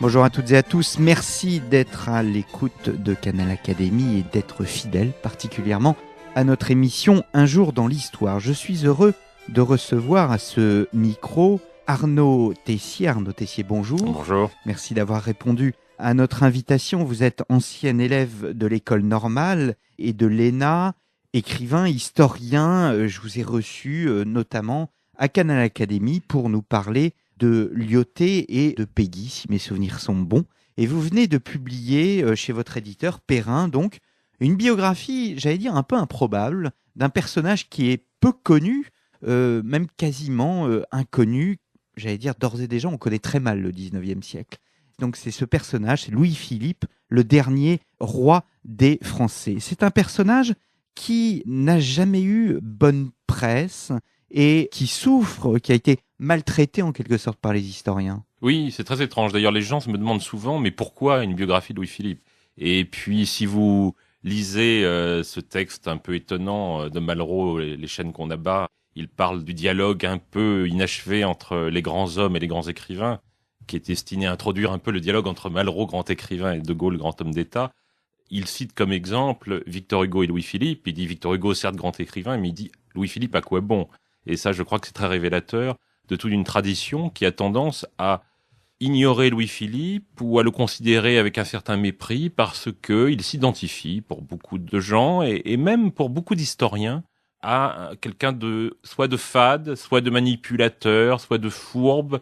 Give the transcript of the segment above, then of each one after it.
Bonjour à toutes et à tous, merci d'être à l'écoute de Canal Académie et d'être fidèles particulièrement à notre émission Un jour dans l'histoire. Je suis heureux de recevoir à ce micro Arnaud Tessier. Arnaud Tessier, bonjour. Bonjour. Merci d'avoir répondu à notre invitation. Vous êtes ancien élève de l'école normale et de l'ENA, écrivain, historien. Je vous ai reçu notamment à Canal Académie pour nous parler de Lyautey et de Péguy, si mes souvenirs sont bons. Et vous venez de publier chez votre éditeur Perrin, donc, une biographie, j'allais dire, un peu improbable, d'un personnage qui est peu connu, même quasiment inconnu. J'allais dire, d'ores et déjà, on connaît très mal le 19e siècle. Donc c'est ce personnage, c'est Louis-Philippe, le dernier roi des Français. C'est un personnage qui n'a jamais eu bonne presse et qui souffre, qui a été maltraité en quelque sorte par les historiens. Oui, c'est très étrange. D'ailleurs, les gens me demandent souvent, mais pourquoi une biographie de Louis-Philippe ? Et puis, si vous lisez ce texte un peu étonnant de Malraux, Les chaînes qu'on abat, il parle du dialogue un peu inachevé entre les grands hommes et les grands écrivains, qui est destiné à introduire un peu le dialogue entre Malraux, grand écrivain, et De Gaulle, grand homme d'État. Il cite comme exemple Victor Hugo et Louis-Philippe. Il dit Victor Hugo, certes grand écrivain, mais il dit Louis-Philippe, à quoi bon ? Et ça, je crois que c'est très révélateur de toute une tradition qui a tendance à ignorer Louis-Philippe ou à le considérer avec un certain mépris parce qu'il s'identifie pour beaucoup de gens et même pour beaucoup d'historiens à quelqu'un soit de fade, soit de manipulateur, soit de fourbe,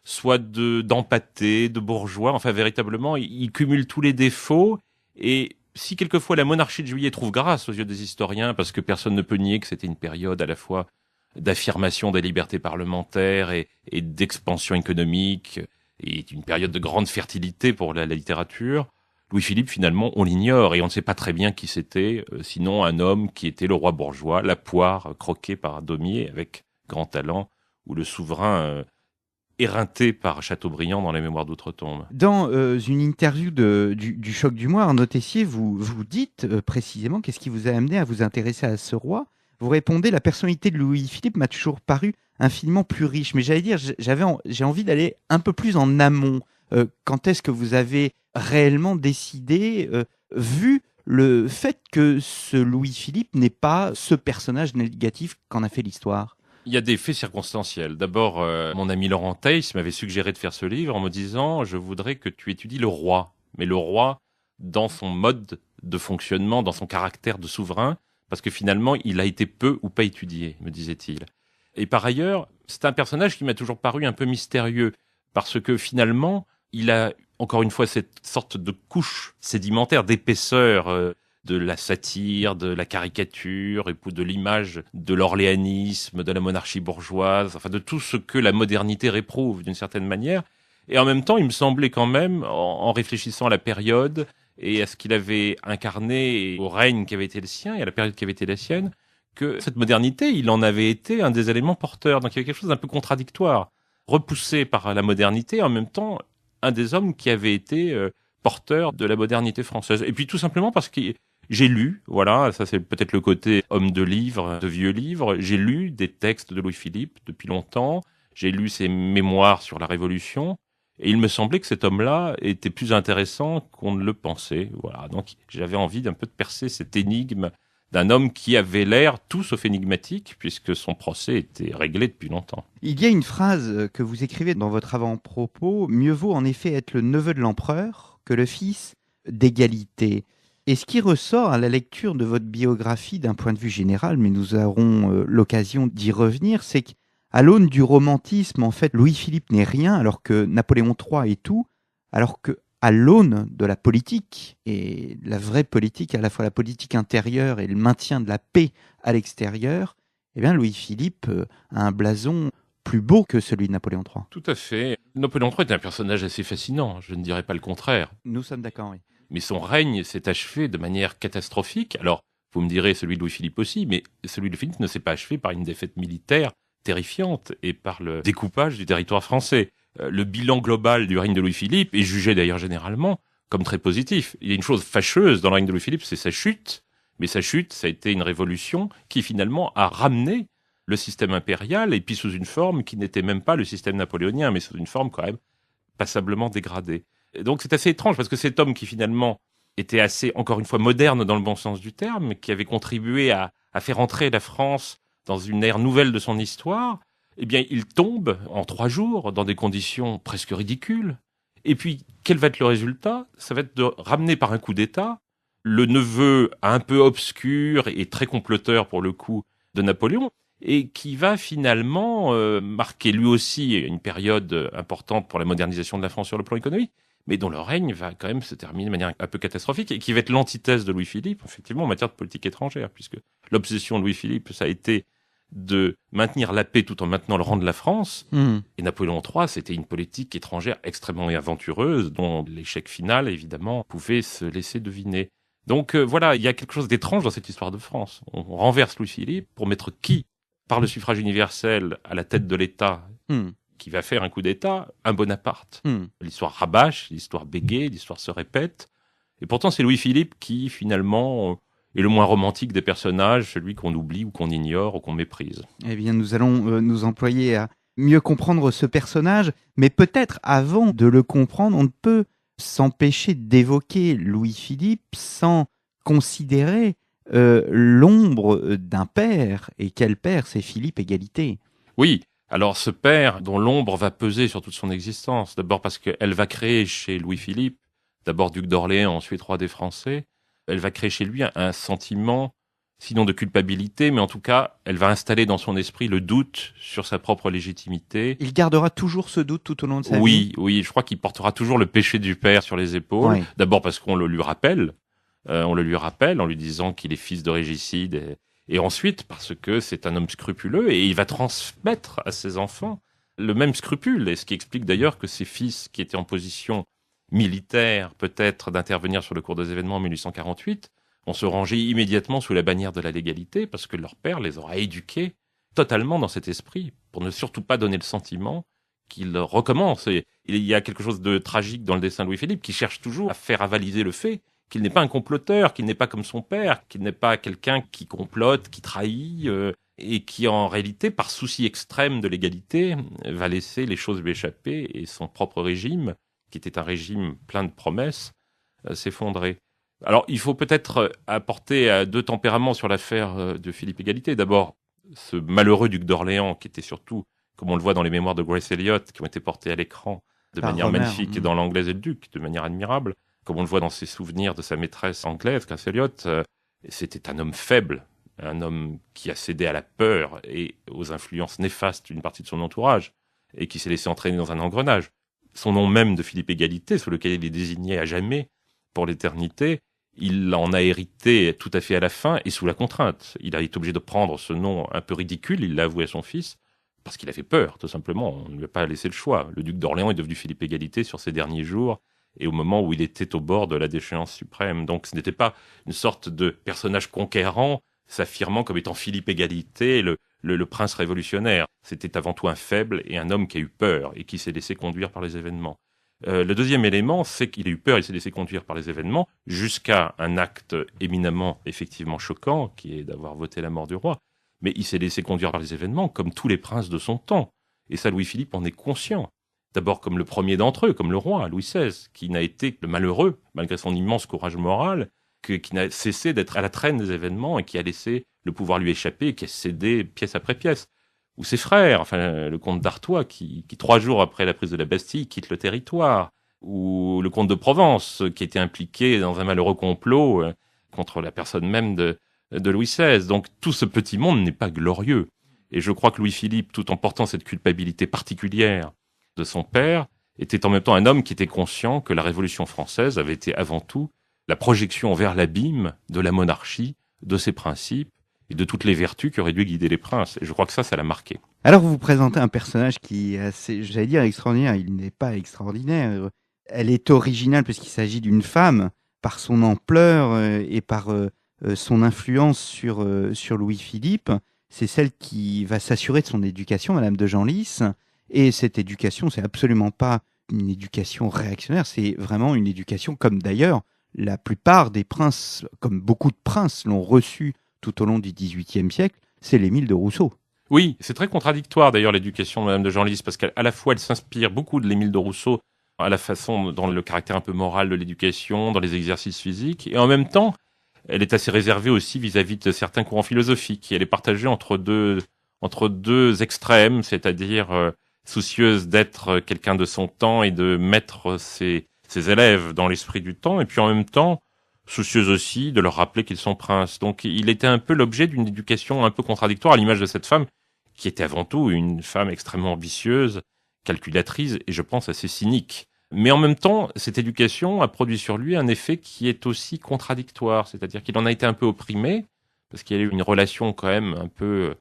soit d'empâté, de bourgeois. Enfin, véritablement, il cumule tous les défauts. Et si quelquefois la monarchie de Juillet trouve grâce aux yeux des historiens, parce que personne ne peut nier que c'était une période à la fois d'affirmation des libertés parlementaires et d'expansion économique, et une période de grande fertilité pour la littérature, Louis-Philippe, finalement, on l'ignore, et on ne sait pas très bien qui c'était, sinon un homme qui était le roi bourgeois, la poire croquée par Daumier avec grand talent, ou le souverain éreinté par Chateaubriand dans les Mémoires d'Outre-Tombe. Dans une interview du Choc du Mois, Arnaud Tessier, vous dites précisément qu'est-ce qui vous a amené à vous intéresser à ce roi. Vous répondez, la personnalité de Louis-Philippe m'a toujours paru infiniment plus riche. Mais j'allais dire, j'ai envie d'aller un peu plus en amont. Quand est-ce que vous avez réellement décidé, vu le fait que ce Louis-Philippe n'est pas ce personnage négatif qu'en a fait l'histoire ? Il y a des faits circonstanciels. D'abord, mon ami Laurent Teiss m'avait suggéré de faire ce livre en me disant « Je voudrais que tu étudies le roi ». Mais le roi dans son mode de fonctionnement, dans son caractère de souverain, parce que finalement, il a été peu ou pas étudié, me disait-il. Et par ailleurs, c'est un personnage qui m'a toujours paru un peu mystérieux, parce que finalement, il a, encore une fois, cette sorte de couche sédimentaire, d'épaisseur, de la satire, de la caricature, et de l'image de l'orléanisme, de la monarchie bourgeoise, enfin de tout ce que la modernité réprouve d'une certaine manière. Et en même temps, il me semblait quand même, en réfléchissant à la période et à ce qu'il avait incarné, et au règne qui avait été le sien, et à la période qui avait été la sienne, que cette modernité, il en avait été un des éléments porteurs. Donc il y avait quelque chose d'un peu contradictoire, repoussé par la modernité, en même temps, un des hommes qui avait été porteur de la modernité française. Et puis tout simplement parce que j'ai lu, voilà, ça c'est peut-être le côté homme de livre, de vieux livres, j'ai lu des textes de Louis-Philippe depuis longtemps, j'ai lu ses mémoires sur la Révolution, et il me semblait que cet homme-là était plus intéressant qu'on ne le pensait. Voilà, donc j'avais envie d'un peu de percer cette énigme d'un homme qui avait l'air tout sauf énigmatique, puisque son procès était réglé depuis longtemps. Il y a une phrase que vous écrivez dans votre avant-propos, « Mieux vaut en effet être le neveu de l'empereur que le fils d'égalité ». Et ce qui ressort à la lecture de votre biographie d'un point de vue général, mais nous aurons l'occasion d'y revenir, c'est qu'à l'aune du romantisme, en fait, Louis-Philippe n'est rien, alors que Napoléon III est tout, alors qu'à l'aune de la politique, et la vraie politique, à la fois la politique intérieure et le maintien de la paix à l'extérieur, eh bien Louis-Philippe a un blason plus beau que celui de Napoléon III. Tout à fait. Napoléon III est un personnage assez fascinant, je ne dirais pas le contraire. Nous sommes d'accord, oui. Mais son règne s'est achevé de manière catastrophique. Alors, vous me direz celui de Louis-Philippe aussi, mais celui de Philippe ne s'est pas achevé par une défaite militaire terrifiante et par le découpage du territoire français. Le bilan global du règne de Louis-Philippe est jugé d'ailleurs généralement comme très positif. Il y a une chose fâcheuse dans le règne de Louis-Philippe, c'est sa chute. Mais sa chute, ça a été une révolution qui finalement a ramené le système impérial, et puis sous une forme qui n'était même pas le système napoléonien, mais sous une forme quand même passablement dégradé. Et donc c'est assez étrange parce que cet homme qui finalement était assez, encore une fois, moderne dans le bon sens du terme, qui avait contribué à faire entrer la France dans une ère nouvelle de son histoire, eh bien il tombe en 3 jours dans des conditions presque ridicules. Et puis quel va être le résultat? Ça va être de ramener par un coup d'État le neveu un peu obscur et très comploteur pour le coup de Napoléon, et qui va finalement marquer lui aussi une période importante pour la modernisation de la France sur le plan économique, mais dont le règne va quand même se terminer de manière un peu catastrophique, et qui va être l'antithèse de Louis-Philippe, effectivement, en matière de politique étrangère, puisque l'obsession de Louis-Philippe, ça a été de maintenir la paix tout en maintenant le rang de la France. Et Napoléon III, c'était une politique étrangère extrêmement aventureuse, dont l'échec final, évidemment, pouvait se laisser deviner. Donc voilà, il y a quelque chose d'étrange dans cette histoire de France. On renverse Louis-Philippe pour mettre qui, par le suffrage universel, à la tête de l'État, qui va faire un coup d'État? Un Bonaparte. L'histoire rabâche, l'histoire bégaye, l'histoire se répète. Et pourtant, c'est Louis-Philippe qui, finalement, est le moins romantique des personnages, celui qu'on oublie ou qu'on ignore ou qu'on méprise. Eh bien, nous allons nous employer à mieux comprendre ce personnage, mais peut-être avant de le comprendre, on ne peut s'empêcher d'évoquer Louis-Philippe sans considérer l'ombre d'un père. Et quel père? C'est Philippe Égalité. Oui, alors ce père dont l'ombre va peser sur toute son existence, d'abord parce qu'elle va créer chez Louis-Philippe, d'abord duc d'Orléans, ensuite roi des Français, elle va créer chez lui un sentiment, sinon de culpabilité, mais en tout cas, elle va installer dans son esprit le doute sur sa propre légitimité. Il gardera toujours ce doute tout au long de sa vie. Oui, je crois qu'il portera toujours le péché du père sur les épaules. Ouais. D'abord parce qu'on le lui rappelle, en lui disant qu'il est fils de régicide, et ensuite parce que c'est un homme scrupuleux et il va transmettre à ses enfants le même scrupule, et ce qui explique d'ailleurs que ses fils qui étaient en position militaire peut-être d'intervenir sur le cours des événements en 1848 vont se ranger immédiatement sous la bannière de la légalité parce que leur père les aura éduqués totalement dans cet esprit pour ne surtout pas donner le sentiment qu'il recommence. Et il y a quelque chose de tragique dans le dessin de Louis-Philippe qui cherche toujours à faire avaliser le fait qu'il n'est pas un comploteur, qu'il n'est pas comme son père, qu'il n'est pas quelqu'un qui complote, qui trahit, et qui en réalité, par souci extrême de l'égalité, va laisser les choses lui échapper et son propre régime, qui était un régime plein de promesses, s'effondrer. Alors, il faut peut-être apporter 2 tempéraments sur l'affaire de Philippe Égalité. D'abord, ce malheureux duc d'Orléans, qui était surtout, comme on le voit dans les mémoires de Grace Elliott, qui ont été portés à l'écran de manière magnifique, et dans l'Anglaise et le Duc, de manière admirable, comme on le voit dans ses souvenirs de sa maîtresse anglaise, Grace Elliott, c'était un homme faible, un homme qui a cédé à la peur et aux influences néfastes d'une partie de son entourage, et qui s'est laissé entraîner dans un engrenage. Son nom même de Philippe Égalité, sous lequel il est désigné à jamais pour l'éternité, il en a hérité tout à fait à la fin et sous la contrainte. Il a été obligé de prendre ce nom un peu ridicule, il l'a avoué à son fils, parce qu'il avait peur, tout simplement. On ne lui a pas laissé le choix. Le duc d'Orléans est devenu Philippe Égalité sur ses derniers jours et au moment où il était au bord de la déchéance suprême. Donc ce n'était pas une sorte de personnage conquérant s'affirmant comme étant Philippe Égalité, le prince révolutionnaire. C'était avant tout un faible et un homme qui a eu peur et qui s'est laissé conduire par les événements. Le deuxième élément, c'est qu'il a eu peur, il s'est laissé conduire par les événements jusqu'à un acte éminemment, effectivement choquant, qui est d'avoir voté la mort du roi. Mais il s'est laissé conduire par les événements comme tous les princes de son temps. Et ça, Louis-Philippe en est conscient. D'abord comme le premier d'entre eux, comme le roi, Louis XVI, qui n'a été que le malheureux, malgré son immense courage moral, qui n'a cessé d'être à la traîne des événements et qui a laissé le pouvoir lui échapper et qui a cédé pièce après pièce. Ou ses frères, enfin le comte d'Artois, qui 3 jours après la prise de la Bastille, quitte le territoire. Ou le comte de Provence, qui était impliqué dans un malheureux complot contre la personne même de Louis XVI. Donc tout ce petit monde n'est pas glorieux. Et je crois que Louis-Philippe, tout en portant cette culpabilité particulière de son père, était en même temps un homme qui était conscient que la Révolution française avait été avant tout la projection vers l'abîme de la monarchie, de ses principes et de toutes les vertus qui auraient dû guider les princes. Et je crois que ça l'a marqué. Alors vous présentez un personnage qui est assez, j'allais dire extraordinaire, il n'est pas extraordinaire. Elle est originale puisqu'il s'agit d'une femme par son ampleur et par son influence sur Louis-Philippe. C'est celle qui va s'assurer de son éducation, Madame de Genlis. Et cette éducation, c'est absolument pas une éducation réactionnaire, c'est vraiment une éducation comme d'ailleurs la plupart des princes, comme beaucoup de princes l'ont reçue tout au long du XVIIIe siècle, c'est l'Émile de Rousseau. Oui, c'est très contradictoire d'ailleurs l'éducation de Madame de Genlis, parce qu'à la fois elle s'inspire beaucoup de l'Émile de Rousseau à la façon, dans le caractère un peu moral de l'éducation, dans les exercices physiques, et en même temps, elle est assez réservée aussi vis-à-vis de certains courants philosophiques. Et elle est partagée entre deux extrêmes, c'est-à-dire soucieuse d'être quelqu'un de son temps et de mettre ses élèves dans l'esprit du temps, et puis en même temps, soucieuse aussi de leur rappeler qu'ils sont princes. Donc il était un peu l'objet d'une éducation un peu contradictoire, à l'image de cette femme, qui était avant tout une femme extrêmement ambitieuse, calculatrice, et je pense assez cynique. Mais en même temps, cette éducation a produit sur lui un effet qui est aussi contradictoire, c'est-à-dire qu'il en a été un peu opprimé, parce qu'il y a eu une relation quand même un peu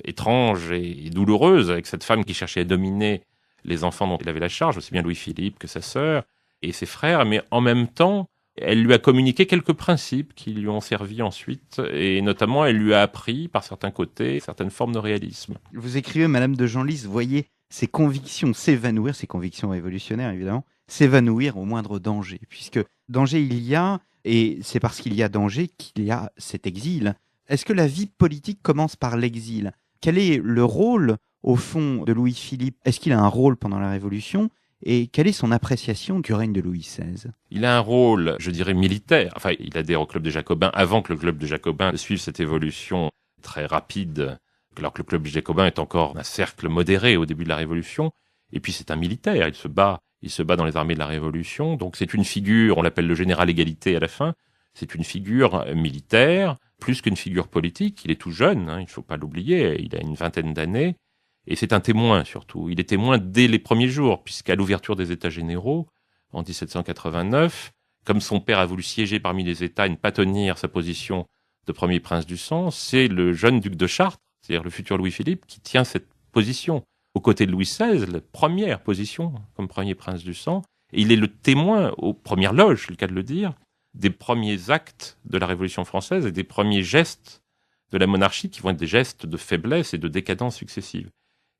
étrange et douloureuse avec cette femme qui cherchait à dominer les enfants dont il avait la charge, aussi bien Louis-Philippe que sa sœur et ses frères, mais en même temps, elle lui a communiqué quelques principes qui lui ont servi ensuite, et notamment elle lui a appris, par certains côtés, certaines formes de réalisme. Vous écrivez, Madame de Genlis, voyez ses convictions s'évanouir, ses convictions révolutionnaires évidemment, s'évanouir au moindre danger, puisque danger il y a, et c'est parce qu'il y a danger qu'il y a cet exil. Est-ce que la vie politique commence par l'exil? Quel est le rôle, au fond, de Louis-Philippe? Est-ce qu'il a un rôle pendant la Révolution? Et quelle est son appréciation du règne de Louis XVI? Il a un rôle, je dirais, militaire. Enfin, il adhère au club des Jacobins avant que le club des Jacobins suive cette évolution très rapide, alors que le club des Jacobins est encore un cercle modéré au début de la Révolution. Et puis c'est un militaire, il se bat dans les armées de la Révolution. Donc c'est une figure, on l'appelle le général égalité à la fin, c'est une figure militaire, plus qu'une figure politique. Il est tout jeune, il ne faut pas l'oublier, il a une vingtaine d'années. Et c'est un témoin surtout. Il est témoin dès les premiers jours, puisqu'à l'ouverture des États généraux, en 1789, comme son père a voulu siéger parmi les États et ne pas tenir sa position de premier prince du sang, c'est le jeune duc de Chartres, c'est-à-dire le futur Louis-Philippe, qui tient cette position aux côtés de Louis XVI, la première position comme premier prince du sang. Et il est le témoin, aux premières loges, c'est le cas de le dire, des premiers actes de la Révolution française et des premiers gestes de la monarchie qui vont être des gestes de faiblesse et de décadence successive.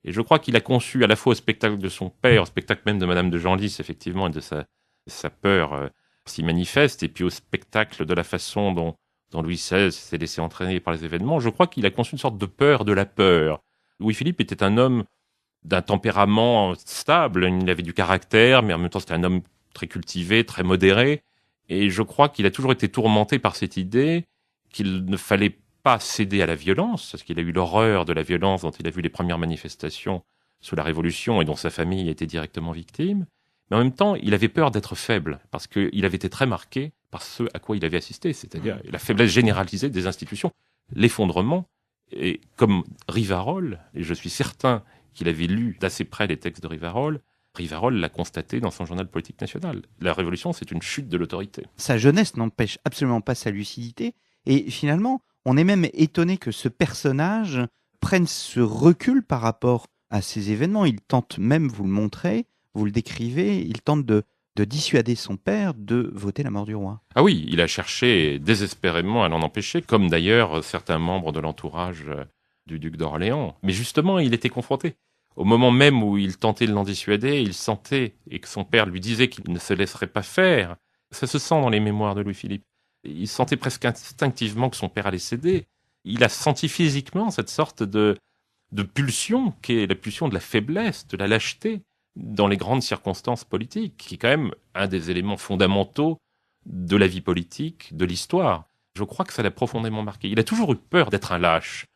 Et je crois qu'il a conçu à la fois au spectacle de son père, au spectacle même de Madame de Genlis, effectivement, et de sa peur s'y manifeste, et puis au spectacle de la façon dont Louis XVI s'est laissé entraîner par les événements, je crois qu'il a conçu une sorte de peur de la peur. Louis-Philippe était un homme d'un tempérament stable, il avait du caractère, mais en même temps c'était un homme très cultivé, très modéré, et je crois qu'il a toujours été tourmenté par cette idée qu'il ne fallait pas céder à la violence, parce qu'il a eu l'horreur de la violence dont il a vu les premières manifestations sous la Révolution et dont sa famille a été directement victime. Mais en même temps, il avait peur d'être faible, parce qu'il avait été très marqué par ce à quoi il avait assisté, c'est-à-dire la faiblesse généralisée des institutions, l'effondrement. Et comme Rivarol, et je suis certain qu'il avait lu d'assez près les textes de Rivarol l'a constaté dans son journal politique national. La Révolution, c'est une chute de l'autorité. Sa jeunesse n'empêche absolument pas sa lucidité, et finalement, on est même étonné que ce personnage prenne ce recul par rapport à ces événements. Il tente même, vous le montrez, vous le décrivez, il tente de dissuader son père de voter la mort du roi. Ah oui, il a cherché désespérément à l'en empêcher, comme d'ailleurs certains membres de l'entourage du duc d'Orléans. Mais justement, il était confronté. Au moment même où il tentait de l'en dissuader, il sentait, et que son père lui disait qu'il ne se laisserait pas faire. Ça se sent dans les mémoires de Louis-Philippe. Il sentait presque instinctivement que son père allait céder. Il a senti physiquement cette sorte de pulsion, qui est la pulsion de la faiblesse, de la lâcheté, dans les grandes circonstances politiques, qui est quand même un des éléments fondamentaux de la vie politique, de l'histoire. Je crois que ça l'a profondément marqué. Il a toujours eu peur d'être un lâche,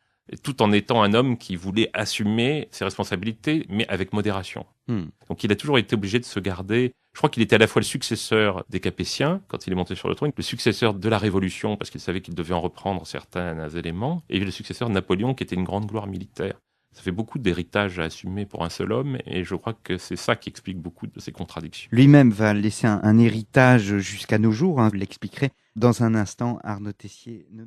tout en étant un homme qui voulait assumer ses responsabilités, mais avec modération. Donc il a toujours été obligé de se garder. Je crois qu'il était à la fois le successeur des Capétiens, quand il est monté sur le trône, le successeur de la Révolution, parce qu'il savait qu'il devait en reprendre certains éléments, et le successeur de Napoléon, qui était une grande gloire militaire. Ça fait beaucoup d'héritage à assumer pour un seul homme, et je crois que c'est ça qui explique beaucoup de ces contradictions. Lui-même va laisser un héritage jusqu'à nos jours, vous l'expliquerez dans un instant, Arnaud Tessier.